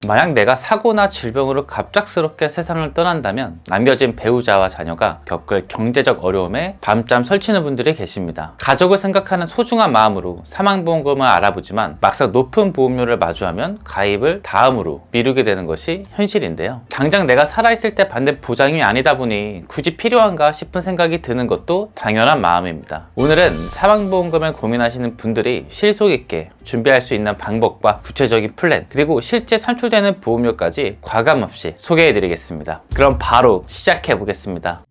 만약 내가 사고나 질병으로 갑작스럽게 세상을 떠난다면 남겨진 배우자와 자녀가 겪을 경제적 어려움에 밤잠 설치는 분들이 계십니다. 가족을 생각하는 소중한 마음으로 사망보험금을 알아보지만 막상 높은 보험료를 마주하면 가입을 다음으로 미루게 되는 것이 현실인데요. 당장 내가 살아있을 때 받는 보장이 아니다 보니 굳이 필요한가 싶은 생각이 드는 것도 당연한 마음입니다. 오늘은 사망보험금을 고민하시는 분들이 실속 있게 준비할 수 있는 방법과 구체적인 플랜, 그리고 실제 산출되는 보험료까지 과감 없이 소개해 드리겠습니다. 그럼 바로 시작해 보겠습니다.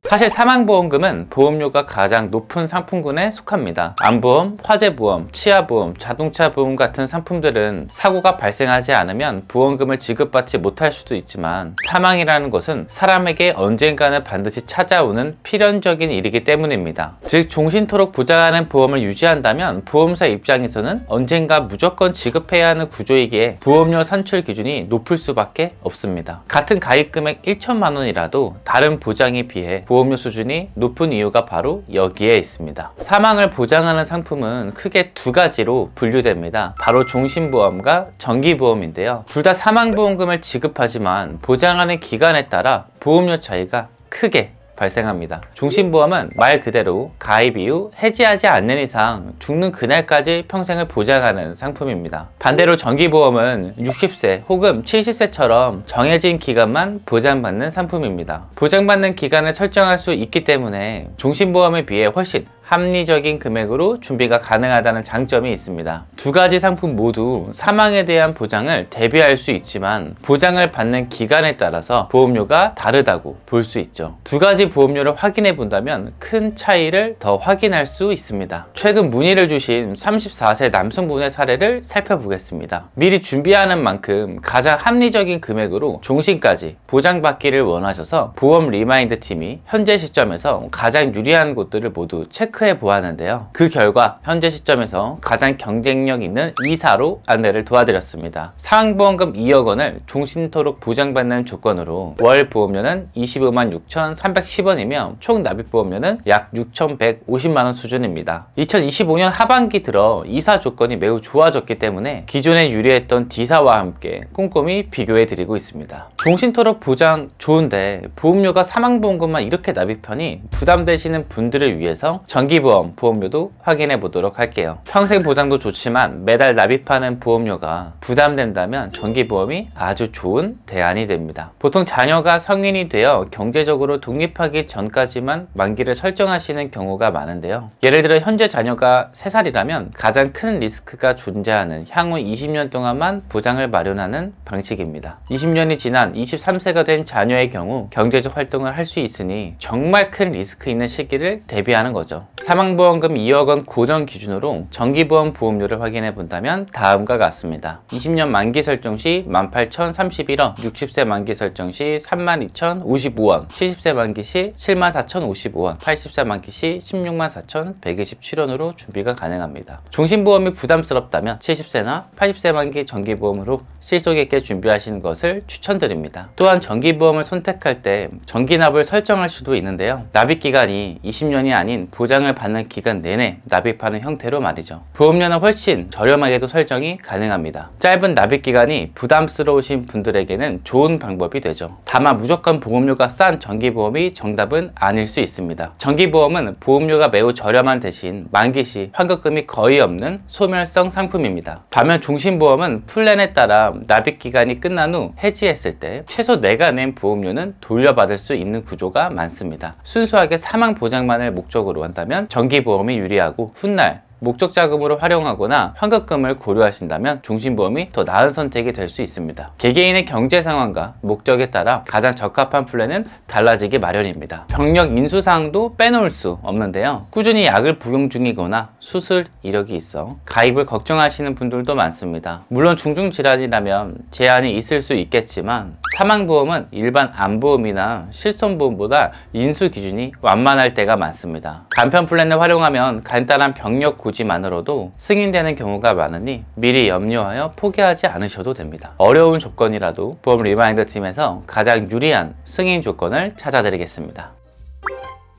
사실 사망보험금은 보험료가 가장 높은 상품군에 속합니다. 암보험, 화재보험, 치아보험, 자동차보험 같은 상품들은 사고가 발생하지 않으면 보험금을 지급받지 못할 수도 있지만 사망이라는 것은 사람에게 언젠가는 반드시 찾아오는 필연적인 일이기 때문입니다. 즉 종신토록 보장하는 보험을 유지한다면 보험사 입장에서는 언젠가 무조건 지급해야 하는 구조이기에 보험료 산출 기준이 높을 수밖에 없습니다. 같은 가입금액 1천만 원이라도 다른 보장에 비해 보험료 수준이 높은 이유가 바로 여기에 있습니다. 사망을 보장하는 상품은 크게 두 가지로 분류됩니다. 바로 종신보험과 정기보험인데요. 둘 다 사망보험금을 지급하지만 보장하는 기간에 따라 보험료 차이가 크게 발생합니다. 종신보험은 말 그대로 가입 이후 해지하지 않는 이상 죽는 그날까지 평생을 보장하는 상품입니다. 반대로 정기보험은 60세 혹은 70세처럼 정해진 기간만 보장받는 상품입니다. 보장받는 기간을 설정할 수 있기 때문에 종신보험에 비해 훨씬 합리적인 금액으로 준비가 가능하다는 장점이 있습니다. 두 가지 상품 모두 사망에 대한 보장을 대비할 수 있지만 보장을 받는 기간에 따라서 보험료가 다르다고 볼 수 있죠. 두 가지 보험료를 확인해 본다면 큰 차이를 더 확인할 수 있습니다. 최근 문의를 주신 34세 남성분의 사례를 살펴보겠습니다. 미리 준비하는 만큼 가장 합리적인 금액으로 종신까지 보장받기를 원하셔서 보험 리마인드 팀이 현재 시점에서 가장 유리한 곳들을 모두 체크해 보았는데요. 그 결과 현재 시점에서 가장 경쟁력 있는 2사로 안내를 도와드렸습니다. 사망보험금 2억 원을 종신토록 보장받는 조건으로 월 보험료는 25만 6,310원이며 총 납입보험료는 약 6,150만 원 수준입니다. 2025년 하반기 들어 2사 조건이 매우 좋아졌기 때문에 기존에 유리했던 D사와 함께 꼼꼼히 비교해 드리고 있습니다. 종신토록 보장 좋은데 보험료가 사망보험금만 이렇게 납입하니 부담되시는 분들을 위해서 정기보험 보험료도 확인해 보도록 할게요. 평생 보장도 좋지만 매달 납입하는 보험료가 부담된다면 정기보험이 아주 좋은 대안이 됩니다. 보통 자녀가 성인이 되어 경제적으로 독립하기 전까지만 만기를 설정하시는 경우가 많은데요. 예를 들어 현재 자녀가 3살이라면 가장 큰 리스크가 존재하는 향후 20년 동안만 보장을 마련하는 방식입니다. 20년이 지난 23세가 된 자녀의 경우 경제적 활동을 할 수 있으니 정말 큰 리스크 있는 시기를 대비하는 거죠. 사망보험금 2억 원 고정 기준으로 정기보험 보험료를 확인해 본다면 다음과 같습니다. 20년 만기 설정 시 18,031원, 60세 만기 설정 시 32,055원, 70세 만기 시 74,055원, 80세 만기 시 164,127원으로 준비가 가능합니다. 종신보험이 부담스럽다면 70세나 80세 만기 정기보험으로 실속 있게 준비하시는 것을 추천드립니다. 또한 정기보험을 선택할 때 정기납을 설정할 수도 있는데요. 납입기간이 20년이 아닌 보장을 받는 기간 내내 납입하는 형태로 말이죠. 보험료는 훨씬 저렴하게도 설정이 가능합니다. 짧은 납입기간이 부담스러우신 분들에게는 좋은 방법이 되죠. 다만 무조건 보험료가 싼 정기보험이 정답은 아닐 수 있습니다. 정기보험은 보험료가 매우 저렴한 대신 만기 시 환급금이 거의 없는 소멸성 상품입니다. 반면 종신보험은 플랜에 따라 납입기간이 끝난 후 해지했을 때 최소 내가 낸 보험료는 돌려받을 수 있는 구조가 많습니다. 순수하게 사망 보장만을 목적으로 한다면 정기보험이 유리하고 훗날 목적 자금으로 활용하거나 환급금을 고려하신다면 종신보험이 더 나은 선택이 될 수 있습니다. 개개인의 경제 상황과 목적에 따라 가장 적합한 플랜은 달라지기 마련입니다. 병력 인수사항도 빼놓을 수 없는데요. 꾸준히 약을 복용 중이거나 수술 이력이 있어 가입을 걱정하시는 분들도 많습니다. 물론 중증질환이라면 제한이 있을 수 있겠지만 사망보험은 일반 암보험이나 실손보험보다 인수 기준이 완만할 때가 많습니다. 간편 플랜을 활용하면 간단한 병력 고지만으로도 승인되는 경우가 많으니 미리 염려하여 포기하지 않으셔도 됩니다. 어려운 조건이라도 보험 리마인드 팀에서 가장 유리한 승인 조건을 찾아드리겠습니다.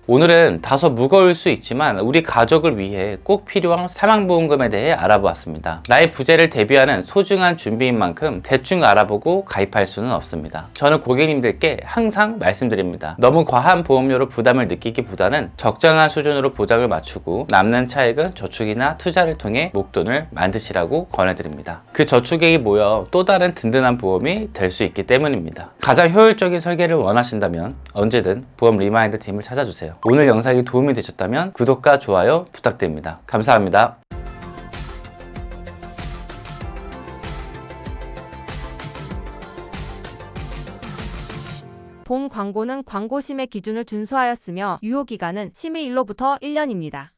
오늘은 다소 무거울 수 있지만 우리 가족을 위해 꼭 필요한 사망보험금에 대해 알아보았습니다. 나의 부재를 대비하는 소중한 준비인 만큼 대충 알아보고 가입할 수는 없습니다. 저는 고객님들께 항상 말씀드립니다. 너무 과한 보험료로 부담을 느끼기보다는 적정한 수준으로 보장을 맞추고 남는 차액은 저축이나 투자를 통해 목돈을 만드시라고 권해드립니다. 그 저축액이 모여 또 다른 든든한 보험이 될 수 있기 때문입니다. 가장 효율적인 설계를 원하신다면 언제든 보험 리마인드 팀을 찾아주세요. 오늘 영상이 도움이 되셨다면 구독과 좋아요 부탁드립니다. 감사합니다. 본 광고는 광고 심의 기준을 준수하였으며 유효기간은 심의일로부터 1년입니다.